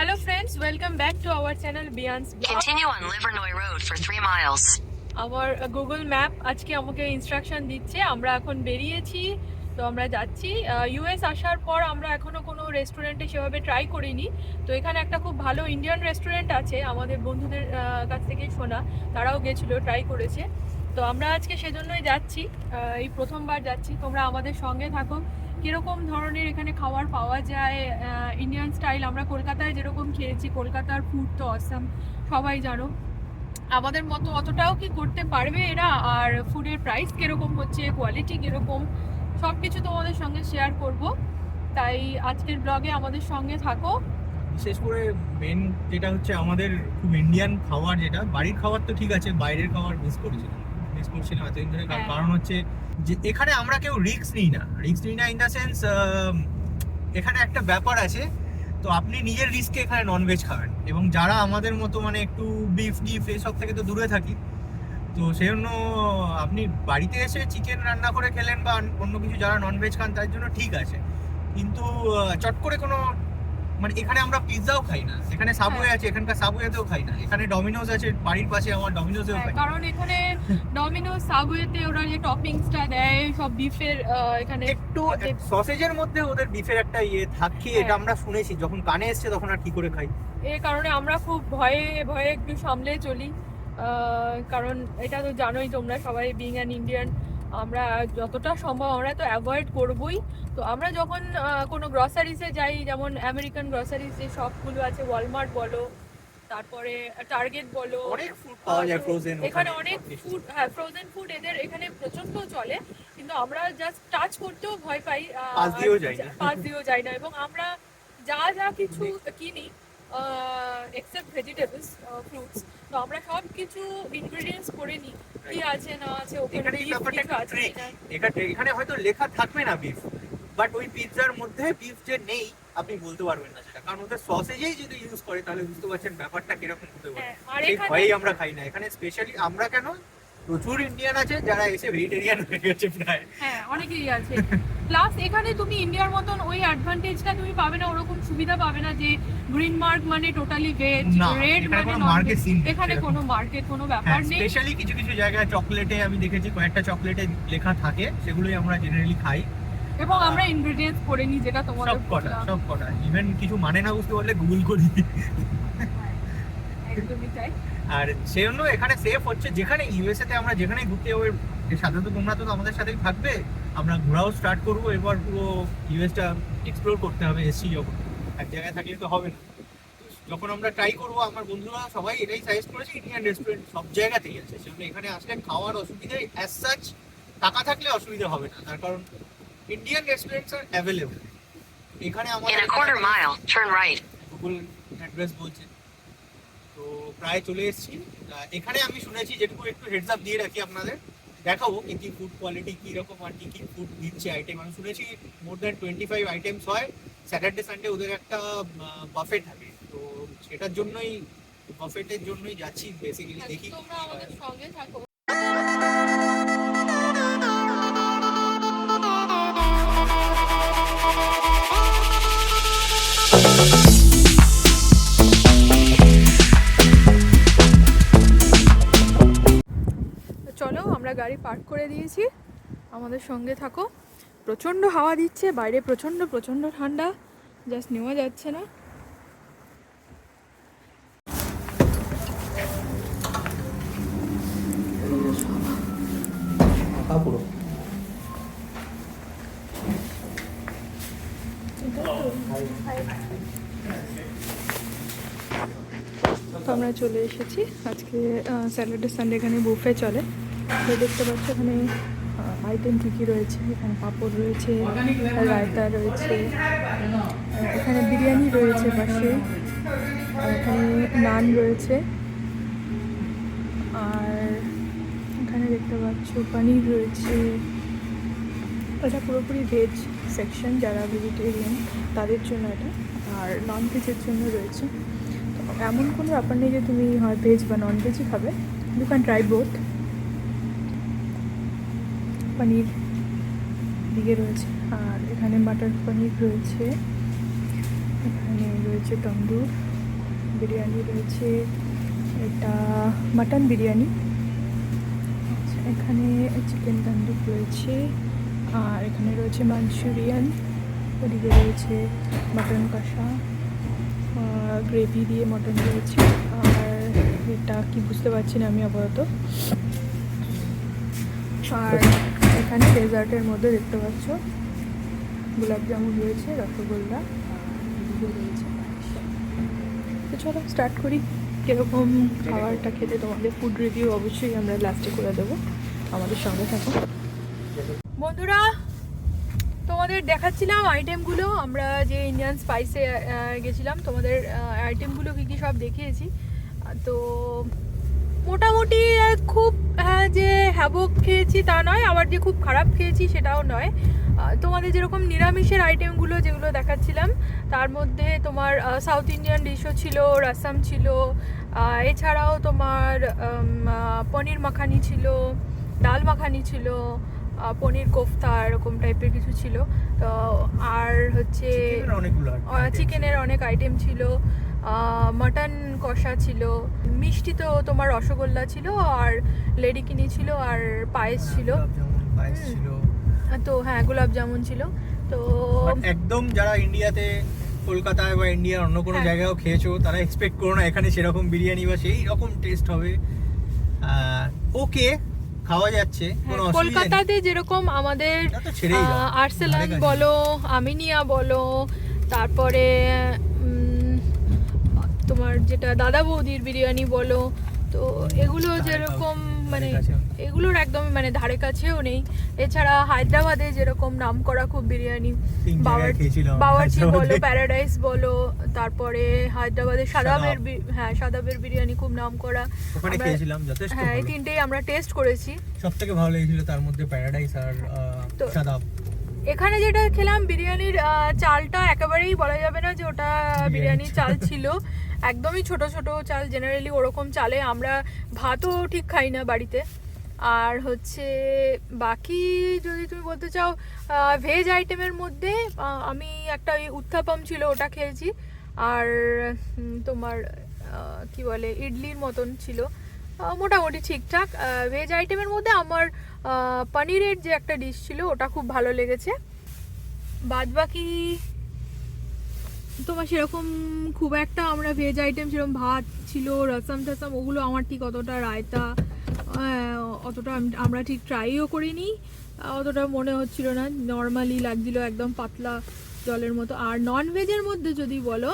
Hello friends, welcome back to our channel Beyond's Blog. Continue on Livernois Road for 3 miles. আমার Google map আজকে আমাকে instruction দিচ্ছে, আমরা এখন বেরিয়েছি। তো আমরা যাচ্ছি ইউএস আসার পর আমরা এখনো কোনো রেস্টুরেন্টে সেভাবে ট্রাই করিনি। তো এখানে একটা খুব ভালো ইন্ডিয়ান রেস্টুরেন্ট আছে, আমাদের বন্ধুদের কাছ থেকেই শোনা, তারাও গেছিলো, ট্রাই করেছে। তো আমরা আজকে সেজন্যই যাচ্ছি, এই প্রথমবার যাচ্ছি। তোমরা আমাদের সঙ্গে থাকো, কীরকম ধরনের এখানে খাবার পাওয়া যায় ইন্ডিয়ান স্টাইল। আমরা কলকাতায় যেরকম খেয়েছি, কলকাতার ফুড তো অসাম, সবাই জানো। আমাদের মতো অতটাও কি করতে পারবে এরা, আর ফুডের প্রাইস কিরকম হচ্ছে, কোয়ালিটি কিরকম, সব কিছু তোমাদের সঙ্গে শেয়ার করব। তাই আজকের ব্লগে আমাদের সঙ্গে থাকো। বিশেষ করে মেন যেটা হচ্ছে আমাদের খুব ইন্ডিয়ান খাবার, যেটা বাড়ির খাবার তো ঠিক আছে, বাইরের খাবার মিস করছিলাম এতদিন ধরে। কারণ হচ্ছে যে এখানে আমরা কেউ রিস্ক নিই না ইন দ্য সেন্স, এখানে একটা ব্যাপার আছে। তো আপনি নিজের রিস্কে এখানে ননভেজ খাবেন, এবং যারা আমাদের মতো মানে একটু বিফ এসব থেকে তো দূরে থাকি, তো সেই জন্য আপনি বাড়িতে এসে চিকেন রান্না করে খেলেন বা অন্য কিছু যারা ননভেজ খান তার জন্য ঠিক আছে। কিন্তু চট করে কোনো মানে এখানে আমরা পিৎজাও খাই না, এখানে সাবওয়ে আছে, এখানকার সাবওয়েতেও খাই না। এখানে ডমিনোজ আছে, বাড়ির পাশে আমার ডমিনোজেও খাই। কারণ এখানে ডমিনোজ সাবওয়েতে ওরা যে টপিংসটা দেয় সব বিফের, এখানে একটু সসেজের মধ্যে ওদের বিফের একটা ইয়ে থাকে, এটা আমরা শুনেছি। যখন কানে এসছে তখন আর কি করে খাই, এই কারণে আমরা খুব ভয়ে ভয়ে একটু সামলে চলি। কারণ এটা তো জানোই তোমরা সবাই, বিং অ্যান ইন্ডিয়ান, আমরা যতটা সম্ভব আমরা তো অ্যাভয়েড করবই। তো আমরা যখন কোনো গ্রসারিসে যাই, যেমন আমেরিকান গ্রসারিস যে শপগুলো আছে, ওয়ালমার্ট বলো, তারপরে টার্গেট বলো, অনেক ফুড পাওয়া যায় ফ্রোজেন। এখানে অনেক ফুড, হ্যাঁ ফ্রোজেন ফুড এদের এখানে প্রচন্ড চলে। কিন্তু আমরা জাস্ট টাচ করতেও ভয় পাই, পাশ দিয়েও যাই না। এবং আমরা যা যা কিছু কিনি এক্সেপ্ট ভেজিটেবলস, ফ্রুটস, তো আমরা সব কিছু ইনগ্রেডিয়েন্টস করে নিই, কি আছে না আছে। এখানে হয়তো লেখা থাকবে না বিফ, বাট ওই পিৎজার মধ্যে বিফ যে নেই আপনি বলতে পারবেন না সেটা, কারণ ওদের সসেজেই যদি ইউজ করে তাহলে বুঝতে পারছেন ব্যাপারটা কিরকম হতে পারে। সেই ভয়েই আমরা খাই না এখানে। স্পেশালি আমরা কেন, প্রচুর ইন্ডিয়ান আছে যারা এসে ভেজিটেরিয়ান হয়ে গেছে প্রায়, হ্যাঁ অনেকেই আছে। প্লাস এখানে তুমি ইন্ডিয়ার মতন ওই অ্যাডভান্টেজটা তুমি পাবে না, ওরকম সুবিধা পাবে না যে গ্রিন মার্ক মানে টোটালি ভেজ, রেড মানে নন ভেজ। এখানে কোনো মার্কেট কোনো ব্যাপার নেই। স্পেশালি কিছু কিছু জায়গায় চকলেটে আমি দেখেছি কয়েকটা চকলেটে লেখা থাকে, সেগুলোই আমরা জেনারেলি খাই। এবং আমরা ইনগ্রেডিয়েন্টস করে নিই, যেটা তোমাদের সব কটা ইভেন কিছু মানে না বুঝতে পারলে গুগল করি। একদমই তাই। আর সেই জন্য এখানে সেফ হচ্ছে। যেখানে ইউএসএ তে আমরা যেখানে ঘুরতে যাবো, সাথে তো তোমরা তো আমাদের সাথেই থাকবে, আমরা ঘোরাও স্টার্ট করবো। এবার পুরো ইউএসটা এক্সপ্লোর করতে হবে। এসছি যখন, এক জায়গায় থাকলে তো হবে না। যখন আমরা ট্রাই করবো, আমার বন্ধুরা সবাই এটাই সাজেস্ট করেছে, ইন্ডিয়ান রেস্টুরেন্ট সব জায়গাতেই আছে। সেজন্য এখানে আসলে খাওয়ার অসুবিধা অ্যাজ সাচ টাকা থাকলে অসুবিধা হবে না, তার কারণ ইন্ডিয়ান রেস্টুরেন্টস আর অ্যাভেলেবল এখানে। আমাদের গুগল অ্যাড্রেস বলছে, তো প্রায় চলে এসেছি এখানে। আমি শুনেছি, যেটুকু একটু হেডস আপ দিয়ে রাখি আপনাদের, দেখাবো কি কি ফুড কোয়ালিটি কীরকম আর কি কি ফুড দিচ্ছে আইটেম। আমি শুনেছি মোর দ্যান 25 আইটেমস হয়। স্যাটারডে সানডে ওদের একটা বাফে থাকে, তো সেটার জন্যই, বাফেটের জন্যই যাচ্ছি বেসিক্যালি। দেখি তোমরা আমাদের সঙ্গে থাকো। চলো, আমরা গাড়ি পার্ক করে দিয়েছি, আমাদের সঙ্গে থাকো। প্রচণ্ড হাওয়া দিচ্ছে বাইরে, প্রচণ্ড প্রচণ্ড ঠান্ডা, জাস্ট নেওয়া যাচ্ছে না। তো আমরা চলে এসেছি। আজকে স্যাটারডে সানডে এখানে বুফে চলে। তো দেখতে পাচ্ছ এখানে আইটেম কী কী রয়েছে। এখানে পাঁপড় রয়েছে, রায়তা রয়েছে, এখানে বিরিয়ানি রয়েছে পাশে, এখানে নান রয়েছে, আর এখানে দেখতে পাচ্ছ পনির রয়েছে। এটা পুরোপুরি ভেজ সেকশন, যারা ভেজিটেরিয়ান তাদের জন্য এটা, আর নন ভেজের জন্য রয়েছে। তো এমন কোনো ব্যাপার নেই যে তুমি হয় ভেজ বা নন ভেজই খাবে, ইউ ক্যান ট্রাই বোথ। পনির দিকে রয়েছে, আর এখানে বাটার পনির রয়েছে, এখানে রয়েছে তন্দুর, বিরিয়ানি রয়েছে, এটা মাটন বিরিয়ানি। আচ্ছা, এখানে চিকেন তান্দুর রয়েছে, আর এখানে রয়েছে মাঞ্চুরিয়ান, ওদিকে রয়েছে মাটন কষা, গ্রেভি দিয়ে মটন রয়েছে, আর এটা কি বুঝতে পারছি না আমি আপাতত। আর এখানে ডেজার্টের মধ্যে দেখতে পাচ্ছ গোলাপ জামুন রয়েছে, রসগোল্লা, আর এদিকে রয়েছে পায়েস। তো চলো স্টার্ট করি। কীরকম খাবারটা খেতে তোমাদের ফুড রিভিউ অবশ্যই আমরা লাস্টে করে দেবো, আমাদের সঙ্গে থাকো বন্ধুরা। তোমাদের দেখাচ্ছিলাম আইটেমগুলো, আমরা যে ইন্ডিয়ান স্পাইসে গেছিলাম, তোমাদের আইটেমগুলো কী কী সব দেখিয়েছি। তো মোটামুটি খুব যে হ্যাবক খেয়েছি তা নয়, আবার যে খুব খারাপ খেয়েছি সেটাও নয়। তোমাদের যেরকম নিরামিষের আইটেমগুলো যেগুলো দেখাচ্ছিলাম, তার মধ্যে তোমার সাউথ ইন্ডিয়ান ডিশও ছিল, রাসাম ছিল, এছাড়াও তোমার পনির মাখানি ছিল, ডাল মাখানি ছিল, পনির কোফতা এরকম টাইপের কিছু ছিল। তো আর হচ্ছে চিকেনের অনেক আইটেম ছিল, মাটন কষা ছিল, মিষ্টি তো তোমার রসগোল্লা ছিল, আর লেডিকিনি ছিল, আর পায়েস ছিল। তো হ্যাঁ, গোলাপ জামুন ছিল। তো একদম যারা ইন্ডিয়াতে কলকাতায় বা ইন্ডিয়ার অন্য কোনো জায়গায়ও খেয়েছো, তারা এক্সপেক্ট করো না এখানে সেরকম বিরিয়ানি বা সেই রকম টেস্ট হবে। ওকে, খাওয়া যাচ্ছে, কোনো অসুবিধা নেই। কলকাতাতে যেরকম আমাদের আর্সেলান বলো, আমিনিয়া বলো, তারপরে তোমার যেটা দাদা বৌদির বিরিয়ানি বলো, তো এগুলো যেরকম মানে এগুলোর একদম মানে ধারে কাছেও নেই। এছাড়া হায়দ্রাবাদে যেরকম নামকরা খুব বিরিয়ানি, বাওয়ার্চি বলো, প্যারাডাইস বলো, তারপরে হায়দ্রাবাদের সাদাবের বিরিয়ানি খুব নামকরা, ওখানে খেয়েছিলাম, যথেষ্ট ভালো। হ্যাঁ, এই তিনটেই আমরা টেস্ট করেছি। সবথেকে ভালো লেগেছিল তার মধ্যে প্যারাডাইস আর সাদাব। এখানে যেটা খেলাম বিরিয়ানির চালটা একেবারেই বলা যাবে না যে ওটা বিরিয়ানির চাল ছিল, একদমই ছোট ছোট চাল। জেনারেলি ওরকম চালে আমরা ভাতও ঠিক খাই না বাড়িতে। আর হচ্ছে বাকি যদি তুমি বলতে চাও ভেজ আইটেমের মধ্যে আমি একটা ওই উত্থাপম ছিল ওটা খেয়েছি, আর তোমার কি বলে ইডলির মতন ছিল, মোটামুটি ঠিকঠাক। ভেজ আইটেমের মধ্যে আমার পনিরের যে একটা ডিশ ছিল ওটা খুব ভালো লেগেছে। বাদ বাকি তোমার সেরকম খুব একটা আমরা ভেজ আইটেম সেরকম ভাত ছিল, রসম টসম, ওগুলো আমার ঠিক অতটা, রায়তা অতটা আমরা ঠিক ট্রাইও করিনি, অতটা মনে হচ্ছিল না, নর্মালি লাগছিল, একদম পাতলা জলের মতো। আর নন ভেজের মধ্যে যদি বলো,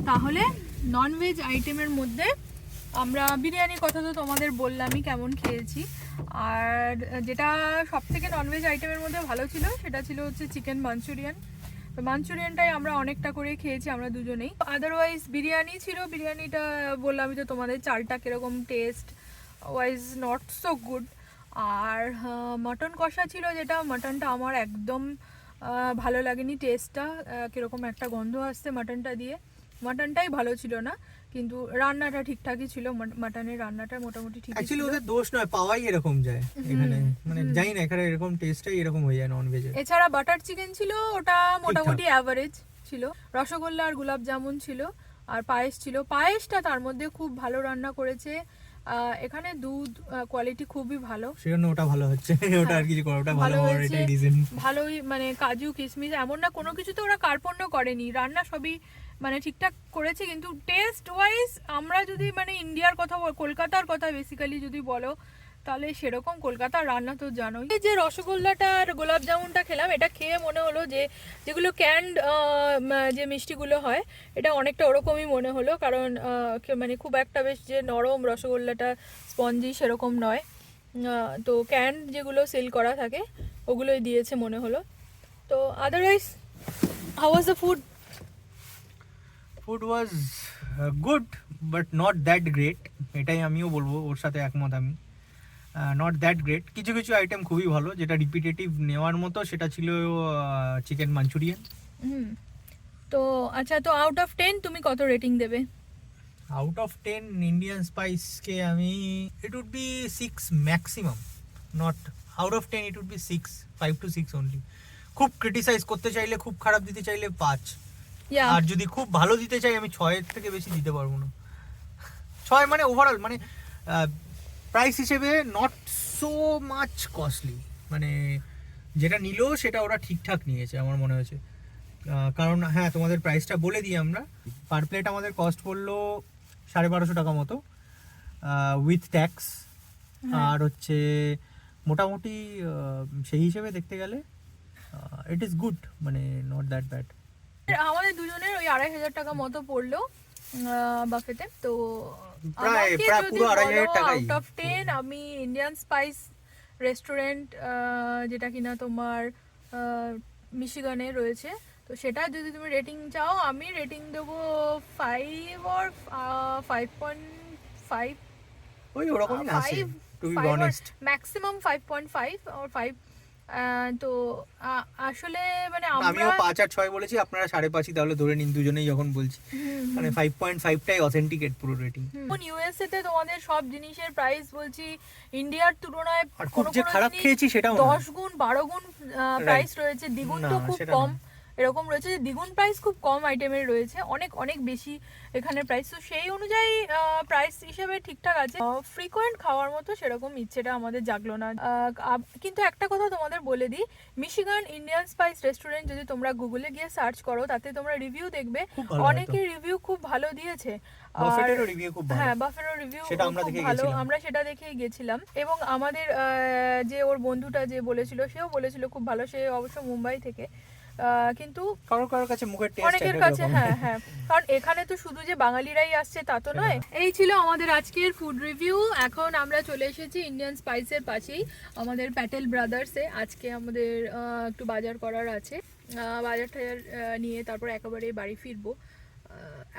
তাহলে নন ভেজ আইটেমের মধ্যে আমরা বিরিয়ানির কথা তো তোমাদের বললামই কেমন খেয়েছি। আর যেটা সব থেকে ননভেজ আইটেমের মধ্যে ভালো ছিল সেটা ছিল হচ্ছে চিকেন মাঞ্চুরিয়ান। তো মাঞ্চুরিয়ানটাই আমরা অনেকটা করে খেয়েছি আমরা দুজনেই। আদারওয়াইজ বিরিয়ানি ছিল, বিরিয়ানিটা বললামই তো তোমাদের, চালটা কীরকম test wise not so good. আর মটন কষা ছিল, যেটা মটনটা আমার একদম ভালো লাগেনি, টেস্টটা কীরকম একটা গন্ধ আসছে মাটনটা দিয়ে, মাটনটাই ভালো ছিল না, কিন্তু রান্নাটা ঠিকঠাকই ছিল, মাটনের রান্নাটা মোটামুটি ঠিক ছিল। অ্যাকচুয়ালি ওদের দোষ নয়, পাওয়াই এরকম যায় এখানে, মানে জানি না এখানে এরকম টেস্টটাই এরকম হয়ে যায় নন ভেজে। এছাড়া বাটার চিকেন ছিল, ওটা মোটামুটি অ্যাভারেজ ছিল। রসগোল্লা আর গোলাপ জামুন ছিল, আর পায়েস ছিল। পায়েসটা তার মধ্যে খুব ভালো রান্না করেছে, এখানে দুধ কোয়ালিটি খুবই ভালো, সেজন্য ওটা ভালো হচ্ছে। ওটা আর কিছু করে, ওটা ভালো হওয়ার এটাই রিজন। ভালোই মানে কাজু কিশমিশ এমন না কোনো কিছুতে ওরা কার্পণ্য করেনি, রান্না সবই মানে ঠিকঠাক করেছে। কিন্তু টেস্ট ওয়াইজ আমরা যদি মানে ইন্ডিয়ার কথা, কলকাতার কথা বেসিক্যালি যদি বলো, তাহলে সেরকম কলকাতার রান্না তো জানোই। এই যে রসগোল্লাটা আর গোলাপ জামুনটা খেলাম, এটা খেয়ে মনে হলো যে যেগুলো ক্যান্ড যে মিষ্টিগুলো হয়, এটা অনেকটা ওরকমই মনে হলো, কারণ মানে খুব একটা বেশ যে নরম রসগোল্লাটা স্পঞ্জি সেরকম নয়। তো ক্যান্ড যেগুলো সেল করা থাকে ওগুলোই দিয়েছে মনে হলো। তো otherwise how was the food? Food was good but not that great, এটাই আমিও বলবো, ওর সাথে একমত আমি। Not that great. কিছু কিছু আইটেম খুবই ভালো, যেটা রিপিটেটিভ নেওয়ার মতো, সেটা ছিল চিকেন মাঞ্চুরিয়ান। তো আচ্ছা, তো আউট অফ 10 তুমি কত রেটিং দেবে? আউট অফ 10 ইন্ডিয়ান স্পাইসকে আমি, it would be 6 maximum, not out of 10, it would be 6, 5 to 6 only. খুব ক্রিটিসাইজ করতে চাইলে, খুব খারাপ দিতে চাইলে 5, Yeah. আর যদি খুব ভালো দিতে চাই আমি 6-এর থেকে বেশি দিতে পারবো না। 6 মানে ওভারঅল মানে প্রাইস হিসেবে নট সো মাচ কস্টলি, মানে যেটা নিল সেটা ওরা ঠিকঠাক নিয়েছে আমার মনে হয়েছে। কারণ হ্যাঁ তোমাদের প্রাইসটা বলে দিই আমরা, পার প্লেট আমাদের কস্ট পড়লো 1250 টাকা মতো উইথ ট্যাক্স। আর হচ্ছে মোটামুটি সেই হিসেবে দেখতে গেলে ইট ইজ গুড, মানে নট দ্যাট ব্যাড। আমাদের দুজনের ওই 2500 টাকা মতো পড়লো বাফেতে। তো প্রায় পুরো 2500 টাকাই। আউট অফ 10 আমি ইন্ডিয়ান স্পাইস রেস্টুরেন্ট যেটা কিনা তোমার মিশিগানে রয়েছে, তো সেটা যদি তুমি রেটিং চাও আমি রেটিং দেবো 5 or 5.5, ওই ওরকমই আছে to be honest. Maximum 5.5 or 5। তো আসলে মানে আমিও আমরা 5 আর 6 বলেছি, আপনারা 5.5 তাহলে ধরে নিন দুজনেই যখন বলছি, মানে 5.5টাই অথেন্টিকেট পুরো রেটিং। এখন ইউএসএ তে তোমাদের সব জিনিসের প্রাইস বলছি ইন্ডিয়ার তুলনায় আর খুব কোনো যে কোনো খারাপ জিনিস খেয়েছি সেটাও 10 গুণ 12 গুণ প্রাইস রয়েছে, দ্বিগুণ তো না, খুব সেটা কম না। এরকম রয়েছে যে দ্বিগুণ প্রাইস খুব কম আইটেমের রয়েছে, অনেক অনেক বেশি এখানে প্রাইস। তো সেই অনুযায়ী প্রাইস হিসেবে ঠিকঠাক আছে, ফ্রিকোয়েন্ট খাওয়ার মতো সেরকম ইচ্ছেটা আমাদের জাগলো না। কিন্তু একটা কথা তোমাদের বলে দিই, মিশিগান ইন্ডিয়ান স্পাইস রেস্টুরেন্ট যদি তোমরা গুগলে গিয়ে সার্চ করো তাতে তোমরা রিভিউ দেখবে, খুব ভালো অনেকে রিভিউ খুব ভালো দিয়েছে। বাফেটেরও রিভিউ খুব ভালো। হ্যাঁ, বাফেরও রিভিউ সেটা আমরা খুব দেখে ভালো, গেছিলাম। আমরা সেটা দেখেই গেছিলাম। এবং আমাদের যে ওর বন্ধুটা যে বলেছিল সেও বলেছিল খুব ভালো, সে অবশ্য মুম্বাই থেকে। কিন্তু কারোর কাছে মুখের টেস্ট অনেকের কাছে হ্যাঁ হ্যাঁ, কারণ এখানে তো শুধু যে বাঙালিরাই আসছে তা তো নয়। এই ছিল আমাদের আজকের ফুড রিভিউ। এখন আমরা চলে এসেছি ইন্ডিয়ান স্পাইসের পাশেই আমাদের প্যাটেল ব্রাদার্সে। আজকে আমাদের একটু বাজার করার আছে, বাজার টাজার নিয়ে তারপর একেবারে বাড়ি ফিরবো।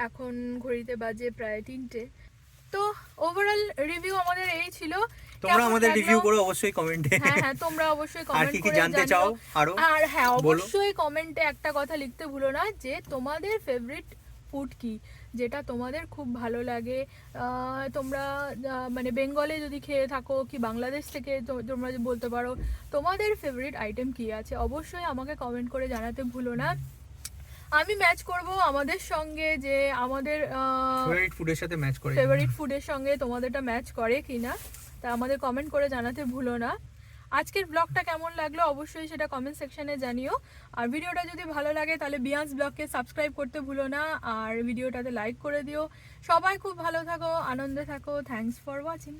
এখন ঘড়িতে বাজে প্রায় 3টে। তো ওভারঅল রিভিউ আমাদের এই ছিল। তোমরা কেমন আমাদের লাগলো? রিভিউ করো অবশ্যই কমেন্টে। হ্যাঁ হ্যাঁ, তোমরা অবশ্যই আর কমেন্ট কি কি করে জানতে জানিও। চাও আরো আর হ্যাঁ, বলো। অবশ্যই কমেন্টে একটা কথা লিখতে ভুলো না যে তোমাদের ফেভারিট ফুড কি, যেটা তোমাদের খুব ভালো লাগে। তোমরা মানে বেঙ্গলে যদি খেয়ে থাকো কি বাংলাদেশ থেকে তোমরা যে বলতে পারো তোমাদের ফেভারিট আইটেম কি আছে, অবশ্যই আমাকে কমেন্ট করে জানাতে ভুলো না। আমি ম্যাচ করব আমাদের সঙ্গে, যে আমাদের ফেভারিট ফুডের সাথে ম্যাচ করে। ফেভারিট ফুডের সঙ্গে তোমাদেরটা ম্যাচ করে কিনা, তা আমাদের কমেন্ট করে জানাতে ভুলো না। আজকের ব্লগটা কেমন লাগলো অবশ্যই সেটা কমেন্ট সেকশনে জানিও। আর ভিডিওটা যদি ভালো লাগে তাহলে বিয়ান্স ব্লগকে সাবস্ক্রাইব করতে ভুলো না, আর ভিডিওটাতে লাইক করে দিও। সবাই খুব ভালো থাকো, আনন্দে থাকো। Thanks for watching.